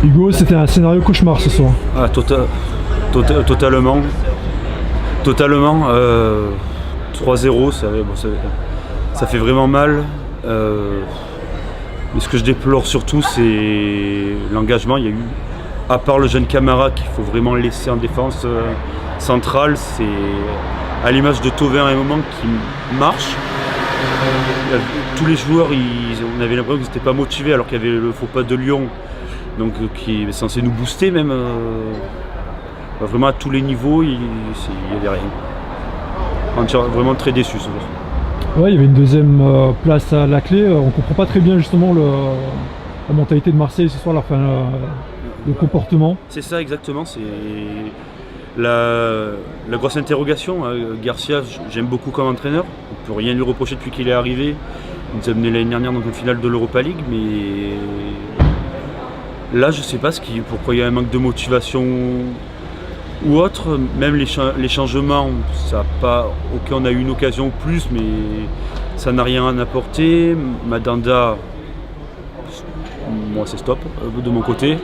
Hugo, c'était un scénario cauchemar ce soir. Ah, totalement. Totalement. 3-0, ça fait vraiment mal. Mais ce que je déplore surtout, c'est l'engagement. Il y a eu, à part le jeune Camara qu'il faut vraiment laisser en défense centrale, c'est à l'image de Thauvin à un moment qui marche. Tous les joueurs, on avait l'impression qu'ils n'étaient pas motivés alors qu'il y avait le faux pas de Lyon, donc qui est censé nous booster même. Vraiment à tous les niveaux, il n'y avait rien. Vraiment très déçu ce soir. Ouais, il y avait une deuxième place à la clé. On comprend pas très bien justement la mentalité de Marseille ce soir, le comportement. C'est ça exactement, c'est la grosse interrogation. Garcia, j'aime beaucoup comme entraîneur. On ne peut rien lui reprocher depuis qu'il est arrivé. Il nous a mené l'année dernière dans une finale de l'Europa League, mais là je ne sais pas pourquoi il y a un manque de motivation ou autre. Même les changements, ça a pas. Ok, on a eu une occasion ou plus, mais ça n'a rien apporté. Mandanda, moi c'est stop de mon côté.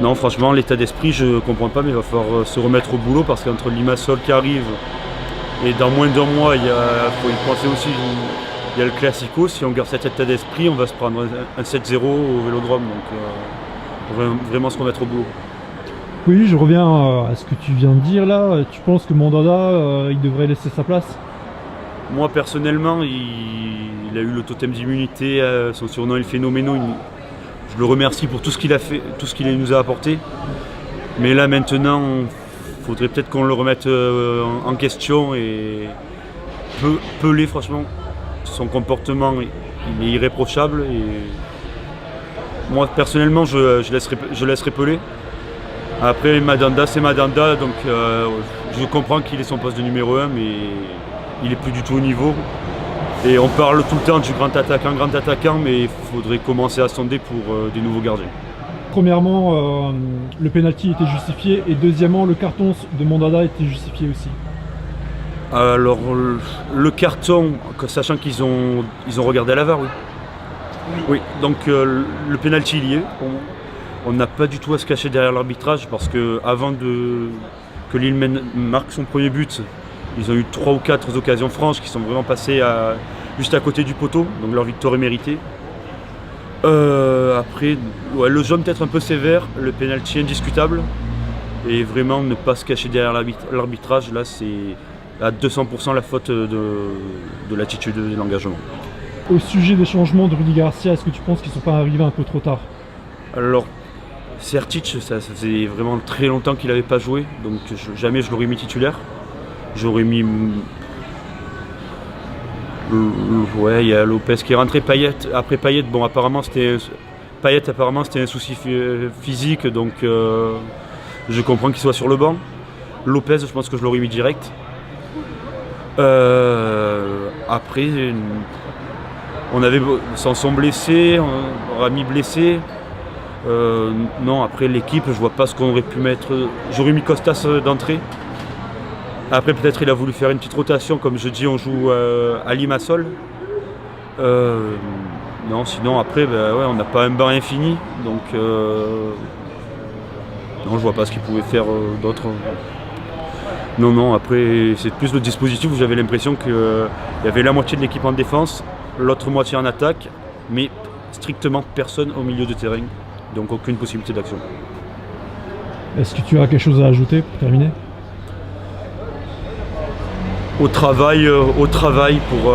Non, franchement, l'état d'esprit, je ne comprends pas, mais il va falloir se remettre au boulot parce qu'entre Limassol qui arrive et dans moins d'un mois, il faut y penser aussi. Il y a le Classico. Si on garde cet état d'esprit, on va se prendre un 7-0 au Vélodrome. Donc, vraiment se remettre au boulot. Oui, je reviens à ce que tu viens de dire là. Tu penses que Mandanda, il devrait laisser sa place? Moi, personnellement, il a eu le totem d'immunité. Son surnom est le Phénoméno. Je le remercie pour tout ce qu'il a fait, tout ce qu'il nous a apporté. Mais là, maintenant, il faudrait peut-être qu'on le remette en question. Et Pelé, franchement, son comportement, il est irréprochable. Et moi, personnellement, je laisserai Pelé. Après, Mandanda, c'est Mandanda, donc je comprends qu'il ait son poste de numéro 1, mais il n'est plus du tout au niveau. Et on parle tout le temps du grand attaquant, mais il faudrait commencer à sonder pour des nouveaux gardiens. Premièrement, le penalty était justifié, et deuxièmement, le carton de Mandanda était justifié aussi. Alors, le carton, sachant qu'ils ont regardé à la VAR, oui. Oui, donc le penalty, il y est. On n'a pas du tout à se cacher derrière l'arbitrage parce qu'avant que Lille marque son premier but, ils ont eu 3 ou 4 occasions franches qui sont vraiment passées juste à côté du poteau, donc leur victoire est méritée. Après, ouais, le jaune peut-être un peu sévère, le penalty indiscutable, et vraiment ne pas se cacher derrière l'arbitrage, là c'est à 200% la faute de l'attitude et de l'engagement. Au sujet des changements de Rudy Garcia, est-ce que tu penses qu'ils ne sont pas arrivés un peu trop tard? Alors, Sertic, ça faisait vraiment très longtemps qu'il n'avait pas joué, donc jamais je l'aurais mis titulaire. J'aurais mis. Ouais, il y a Lopez qui est rentré. Payet. Après Payet, bon, apparemment c'était un souci physique, donc je comprends qu'il soit sur le banc. Lopez, je pense que je l'aurais mis direct. Après, on avait Sanson blessé, Rami blessé. Non, après l'équipe, je vois pas ce qu'on aurait pu mettre. J'aurais mis Costas d'entrée. Après, peut-être il a voulu faire une petite rotation, comme je dis, on joue à Limassol. Non, sinon après, ouais, on n'a pas un banc infini, donc non, je vois pas ce qu'il pouvait faire d'autre. Non, après, c'est plus le dispositif où j'avais l'impression qu'il y avait la moitié de l'équipe en défense, l'autre moitié en attaque, mais strictement personne au milieu de terrain, donc aucune possibilité d'action. Est-ce que tu as quelque chose à ajouter pour terminer? Au travail pour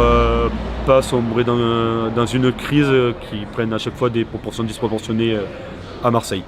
pas sombrer dans une crise qui prenne à chaque fois des proportions disproportionnées à Marseille.